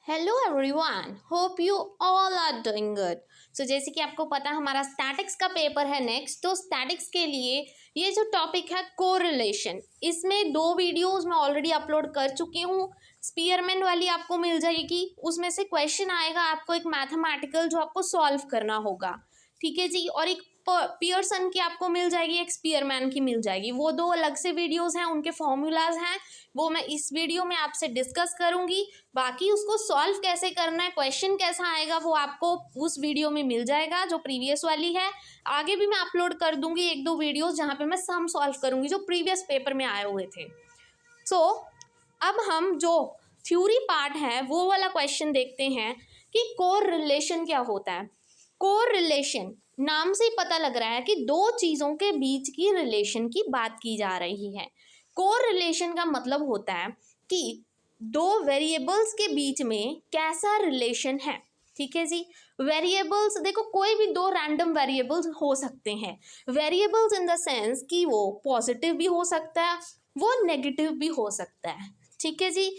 Hello everyone, hope you all are doing good. So जैसे कि आपको पता है हमारा स्टैटिक्स का पेपर है नेक्स्ट। तो स्टैटिक्स के लिए ये जो टॉपिक है कोरिलेशन, इसमें 2 वीडियोस मैं ऑलरेडी अपलोड कर चुकी हूँ। स्पीयरमैन वाली आपको मिल जाएगी, उसमें से क्वेश्चन आएगा आपको एक मैथमेटिकल जो आपको सॉल्व करना होगा, ठीक है जी। और एक पियर्सन की आपको मिल जाएगी, एक स्पीयरमैन की मिल जाएगी। वो 2 अलग से वीडियोस हैं, उनके फॉर्मूलाज हैं, वो मैं इस वीडियो में आपसे डिस्कस करूंगी। बाकी उसको सॉल्व कैसे करना है, क्वेश्चन कैसा आएगा, वो आपको उस वीडियो में मिल जाएगा जो प्रीवियस वाली है। आगे भी मैं अपलोड कर दूंगी 1-2 वीडियोस जहाँ पे मैं सम सॉल्व करूंगी जो प्रीवियस पेपर में आए हुए थे। सो अब हम जो थ्योरी पार्ट है वो वाला क्वेश्चन देखते हैं कि कोर रिलेशन क्या होता है। कोर रिलेशन नाम से ही पता लग रहा है कि 2 चीज़ों के बीच की रिलेशन की बात की जा रही है। कोर रिलेशन का मतलब होता है कि 2 वेरिएबल्स के बीच में कैसा रिलेशन है, ठीक है जी। वेरिएबल्स देखो, कोई भी 2 रैंडम वेरिएबल्स हो सकते हैं। वेरिएबल्स इन द सेंस कि वो पॉजिटिव भी हो सकता है, वो नेगेटिव भी हो सकता है, ठीक है जी।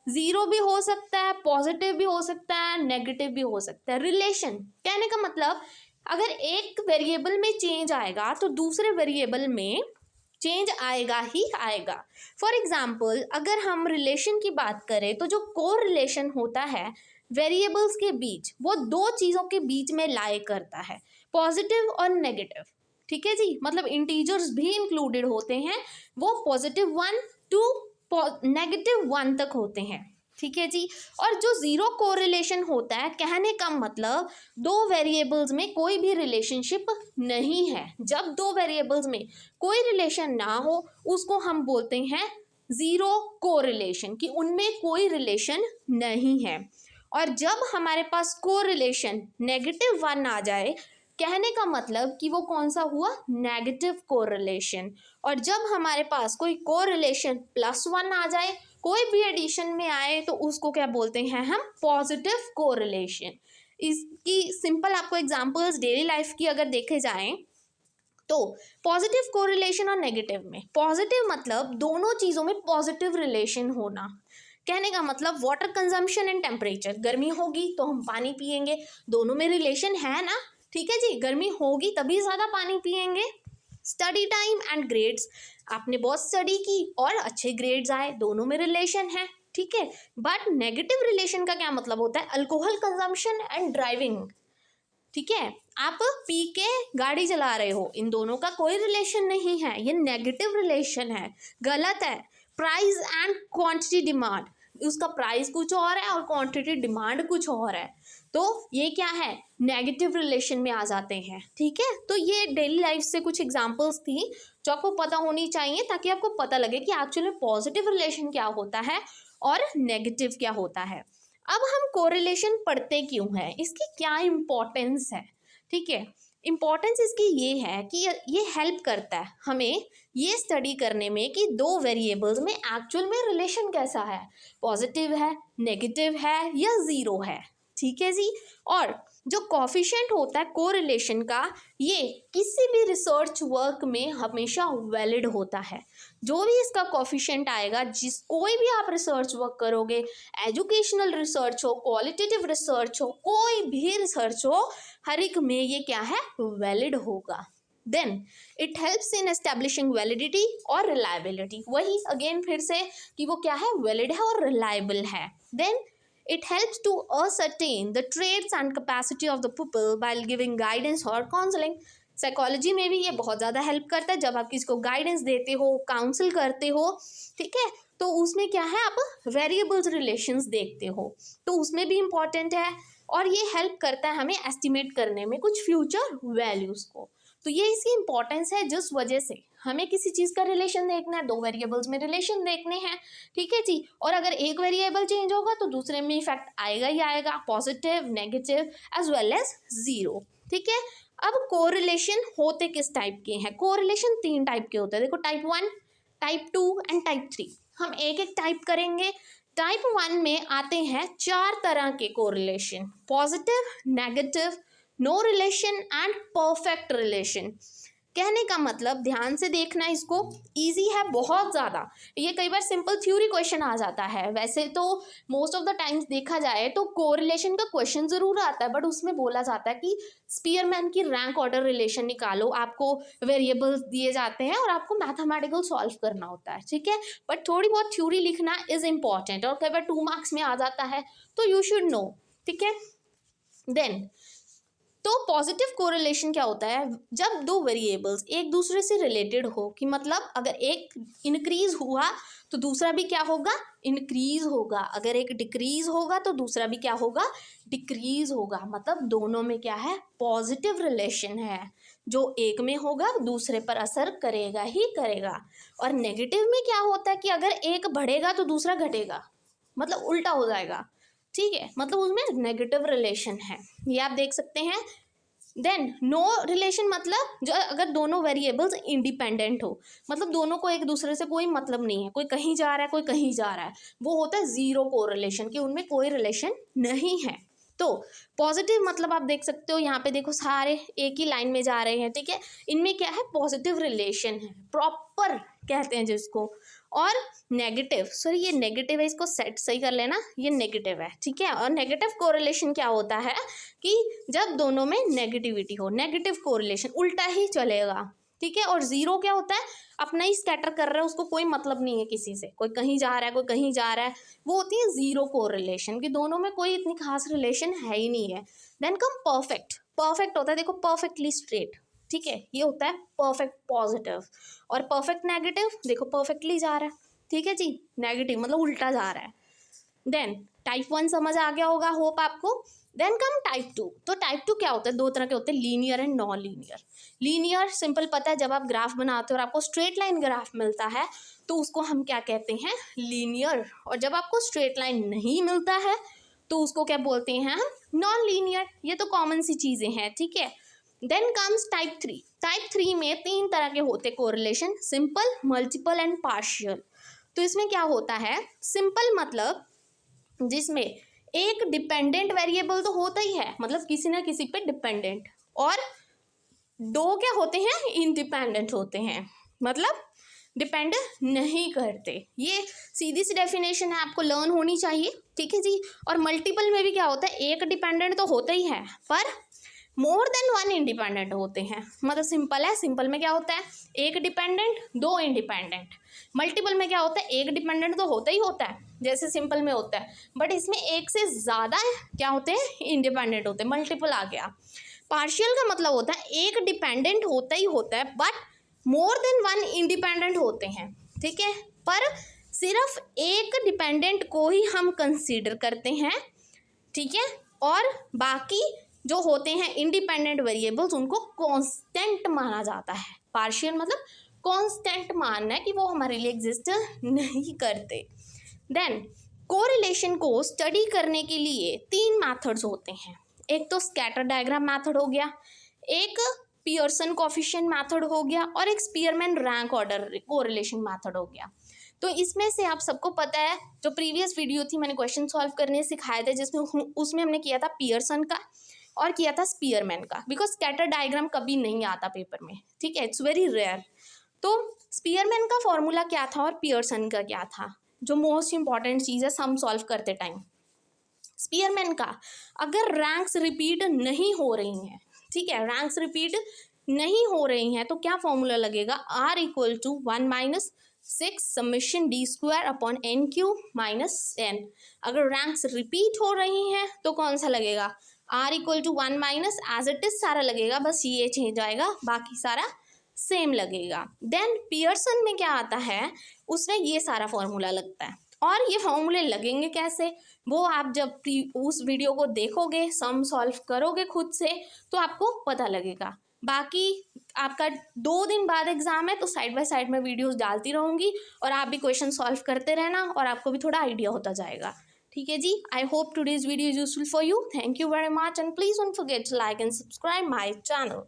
0 भी हो सकता है, पॉजिटिव भी हो सकता है, नेगेटिव भी हो सकता है। रिलेशन कहने का मतलब अगर एक वेरिएबल में चेंज आएगा तो दूसरे वेरिएबल में चेंज आएगा ही आएगा। फॉर एग्जाम्पल अगर हम रिलेशन की बात करें तो जो कोर रिलेशन होता है वेरिएबल्स के बीच, वो 2 चीज़ों के बीच में लाई करता है, पॉजिटिव और नेगेटिव, ठीक है जी। मतलब इंटीजर्स भी इंक्लूडेड होते हैं, वो +1 टू -1 तक होते हैं, ठीक है जी। और जो 0 कोरिलेशन होता है, कहने का मतलब 2 वेरिएबल्स में कोई भी रिलेशनशिप नहीं है। जब 2 वेरिएबल्स में कोई रिलेशन ना हो उसको हम बोलते हैं 0 कोरिलेशन, कि उनमें कोई रिलेशन नहीं है। और जब हमारे पास कोरिलेशन -1 आ जाए, कहने का मतलब कि वो कौन सा हुआ, नेगेटिव कोरिलेशन। और जब हमारे पास कोई कोरिलेशन +1 आ जाए, कोई भी एडिशन में आए, तो उसको क्या बोलते हैं हम, पॉजिटिव कोरिलेशन। इसकी सिंपल आपको एग्जांपल्स डेली लाइफ की अगर देखे जाएं तो पॉजिटिव कोरिलेशन और नेगेटिव में, पॉजिटिव मतलब दोनों चीज़ों में पॉजिटिव रिलेशन होना। कहने का मतलब वाटर कंजम्पशन एंड टेम्परेचर, गर्मी होगी तो हम पानी पिएंगे, दोनों में रिलेशन है ना, ठीक है जी। गर्मी होगी तभी ज़्यादा पानी पिएंगे। स्टडी टाइम एंड ग्रेड्स, आपने बहुत स्टडी की और अच्छे ग्रेड्स आए, दोनों में रिलेशन है, ठीक है। बट नेगेटिव रिलेशन का क्या मतलब होता है, अल्कोहल कंजम्पशन एंड ड्राइविंग, ठीक है। आप पी के गाड़ी चला रहे हो, इन दोनों का कोई रिलेशन नहीं है, ये नेगेटिव रिलेशन है, गलत है। प्राइस एंड क्वांटिटी डिमांड, उसका प्राइस कुछ और है और क्वांटिटी डिमांड कुछ और है, तो ये क्या है, नेगेटिव रिलेशन में आ जाते हैं, ठीक है। तो ये डेली लाइफ से कुछ एग्जांपल्स थी जो आपको पता होनी चाहिए, ताकि आपको पता लगे कि एक्चुअली पॉजिटिव रिलेशन क्या होता है और नेगेटिव क्या होता है। अब हम कोरिलेशन पढ़ते क्यों हैं, इसकी क्या इम्पोर्टेंस है, ठीक है। इम्पोर्टेंस इसकी ये है कि ये हेल्प करता है हमें ये स्टडी करने में कि 2 वेरिएबल्स में एक्चुअल में रिलेशन कैसा है, पॉजिटिव है, नेगेटिव है या 0 है, ठीक है जी। और जो कॉफिशिएंट होता है कोरिलेशन का, ये किसी भी रिसर्च वर्क में हमेशा वैलिड होता है। जो भी इसका कॉफिशिएंट आएगा, कोई भी आप रिसर्च वर्क करोगे, एजुकेशनल रिसर्च हो, क्वालिटेटिव रिसर्च हो, कोई भी रिसर्च हो, हर एक में ये क्या है, वैलिड होगा। Then it helps in establishing validity और रिलायबिलिटी, वही अगेन फिर से कि वो क्या है, वैलिड है और रिलायबल है। Then it helps to ascertain the traits and capacity of the pupil while giving guidance or counseling. Psychology में भी ये बहुत ज़्यादा हेल्प करता है, जब आप किसी को गाइडेंस देते हो, काउंसिल करते हो, ठीक है, तो उसमें क्या है, आप वेरिएबल्स रिलेशंस देखते हो, तो उसमें भी इम्पॉर्टेंट है। और ये हेल्प करता है हमें एस्टिमेट करने में कुछ फ्यूचर वैल्यूज़ को, तो ये इसकी इम्पॉर्टेंस है। जिस वजह से हमें किसी चीज़ का रिलेशन देखना है, 2 वेरिएबल्स में रिलेशन देखने हैं, ठीक है जी। और अगर एक वेरिएबल चेंज होगा तो दूसरे में इफेक्ट आएगा ही आएगा, positive, negative as well as 0, ठीक है। अब कोरिलेशन होते किस टाइप के हैं, कोरिलेशन 3 टाइप के होते हैं, देखो, टाइप 1, टाइप 2 एंड टाइप 3। हम एक एक टाइप करेंगे। टाइप 1 में आते हैं 4 तरह के correlation, positive, negative, no relation and perfect relation. कहने का मतलब ध्यान से देखना, इसको इजी है बहुत ज़्यादा। ये कई बार सिंपल थ्योरी क्वेश्चन आ जाता है, वैसे तो मोस्ट ऑफ द टाइम्स देखा जाए तो कोरिलेशन का क्वेश्चन ज़रूर आता है, बट उसमें बोला जाता है कि स्पीयरमैन की रैंक ऑर्डर रिलेशन निकालो, आपको वेरिएबल्स दिए जाते हैं और आपको मैथमेटिकल सॉल्व करना होता है, ठीक है। बट थोड़ी बहुत थ्योरी लिखना इज़ इम्पॉर्टेंट और कई बार 2 मार्क्स में आ जाता है, तो यू शुड नो, ठीक है। देन तो पॉजिटिव कोरिलेशन क्या होता है, जब दो वेरिएबल्स एक दूसरे से रिलेटेड हो, कि मतलब अगर एक इंक्रीज हुआ तो दूसरा भी क्या होगा, इंक्रीज होगा, अगर एक डिक्रीज होगा तो दूसरा भी क्या होगा, डिक्रीज होगा। मतलब दोनों में क्या है, पॉजिटिव रिलेशन है, जो एक में होगा दूसरे पर असर करेगा ही करेगा। और नेगेटिव में क्या होता है कि अगर एक बढ़ेगा तो दूसरा घटेगा, मतलब उल्टा हो जाएगा, ठीक है, मतलब उसमें नेगेटिव रिलेशन है, ये आप देख सकते हैं। देन नो रिलेशन मतलब जो अगर दोनों वेरिएबल्स इंडिपेंडेंट हो, मतलब दोनों को एक दूसरे से कोई मतलब नहीं है, कोई कहीं जा रहा है कोई कहीं जा रहा है, वो होता है जीरो कोरिलेशन, कि उनमें कोई रिलेशन नहीं है। तो पॉजिटिव मतलब आप देख सकते हो यहाँ पे, देखो सारे एक ही लाइन में जा रहे हैं, ठीक है, इनमें क्या है, पॉजिटिव रिलेशन है, प्रॉपर कहते हैं जिसको। और नेगेटिव, सॉरी ये नेगेटिव है, इसको सेट सही कर लेना, ये नेगेटिव है, ठीक है। और नेगेटिव कोरिलेशन क्या होता है कि जब दोनों में नेगेटिविटी हो, नेगेटिव कोरिलेशन उल्टा ही चलेगा, ठीक है। और जीरो क्या होता है, अपना ही स्कैटर कर रहा है, उसको कोई मतलब नहीं है किसी से, कोई कहीं जा रहा है कोई कहीं जा रहा है, वो होती है जीरो कोरिलेशन, कि दोनों में कोई इतनी खास रिलेशन है ही नहीं है। देन कम परफेक्ट, परफेक्ट होता है देखो परफेक्टली स्ट्रेट, ठीक है, ये होता है परफेक्ट पॉजिटिव। और परफेक्ट नेगेटिव देखो परफेक्टली जा रहा है, ठीक है जी, नेगेटिव मतलब उल्टा जा रहा है। देन टाइप 1 समझ आ गया होगा होप आपको। Then come type 2। तो टाइप 2 क्या होता है, दो तरह के होते हैं, linear and non linear. Linear simple पता है, जब आप ग्राफ बनाते हो और आपको स्ट्रेट लाइन ग्राफ मिलता है तो उसको हम क्या कहते हैं, लीनियर। और जब आपको स्ट्रेट लाइन नहीं मिलता है तो उसको क्या बोलते हैं हम, नॉन लीनियर। ये तो कॉमन सी चीज़ें हैं, ठीक है। Then comes type 3। टाइप 3 में 3 तरह के होते correlation, simple, multiple and partial. तो इसमें क्या होता है, सिंपल मतलब जिसमें एक डिपेंडेंट वेरिएबल तो होता ही है, मतलब किसी ना किसी पे डिपेंडेंट, और दो क्या होते हैं, इंडिपेंडेंट होते हैं, मतलब डिपेंड नहीं करते। ये सीधी सी डेफिनेशन है, आपको लर्न होनी चाहिए, ठीक है जी। और मल्टीपल में भी क्या होता है, एक डिपेंडेंट तो होता ही है पर मोर देन वन इंडिपेंडेंट होते हैं। मतलब सिंपल है, सिंपल में क्या होता है, एक डिपेंडेंट दो इंडिपेंडेंट। मल्टीपल में क्या होता है, एक डिपेंडेंट तो होता ही होता है जैसे सिंपल में होता है, बट इसमें एक से ज़्यादा क्या होते हैं, इंडिपेंडेंट होते हैं, मल्टीपल आ गया। पार्शियल का मतलब होता है एक डिपेंडेंट होता ही होता है but more than one independent होते हैं, ठीक है, पर सिर्फ एक डिपेंडेंट को ही हम कंसीडर करते हैं, ठीक है, और बाकी जो होते हैं इंडिपेंडेंट वेरिएबल्स उनको कांस्टेंट माना जाता है। पार्शियल मतलब कांस्टेंट मानना है कि वो हमारे लिए एग्जिस्ट नहीं करते। देन कोरिलेशन को स्टडी करने के लिए 3 मेथड्स होते हैं। एक तो स्कैटर डायग्राम मेथड हो गया, एक पियर्सन कोएफिशिएंट मेथड हो गया, और एक Spearman rank order correlation method हो गया। तो इसमें से आप सबको पता है, जो प्रीवियस वीडियो थी मैंने क्वेश्चन सॉल्व करने सिखाए थे, जिसमें उसमें हमने किया था पियर्सन का और किया था स्पीयरमैन का, बिकॉज स्कैटर डायग्राम कभी नहीं आता पेपर में, ठीक है, इट्स वेरी रेयर। तो स्पीयरमैन का फॉर्मूला क्या था और पियर्सन का क्या था, जो मोस्ट इंपॉर्टेंट चीज़ है सम सॉल्व करते टाइम। स्पीयरमैन का, अगर रैंक्स रिपीट नहीं हो रही हैं, ठीक है, रैंक्स रिपीट नहीं हो रही हैं तो क्या फॉर्मूला लगेगा, R equal to 1 minus 6 summation D square upon N cube minus n। अगर रैंक्स रिपीट हो रही हैं तो कौन सा लगेगा, R equal to 1 minus as it is सारा लगेगा, बस ये चेंज आएगा, बाकी सारा सेम लगेगा। देन पियर्सन में क्या आता है, उसमें ये सारा फॉर्मूला लगता है। और ये फॉर्मूले लगेंगे कैसे, वो आप जब उस वीडियो को देखोगे, सम सॉल्व करोगे खुद से, तो आपको पता लगेगा। बाकी आपका 2 दिन बाद एग्जाम है तो साइड बाय साइड में वीडियोस डालती रहूँगी और आप भी क्वेश्चन सॉल्व करते रहना और आपको भी थोड़ा आइडिया होता जाएगा, ठीक है जी। I hope today's video is useful for you. Thank you very much and please don't forget to like and subscribe my channel.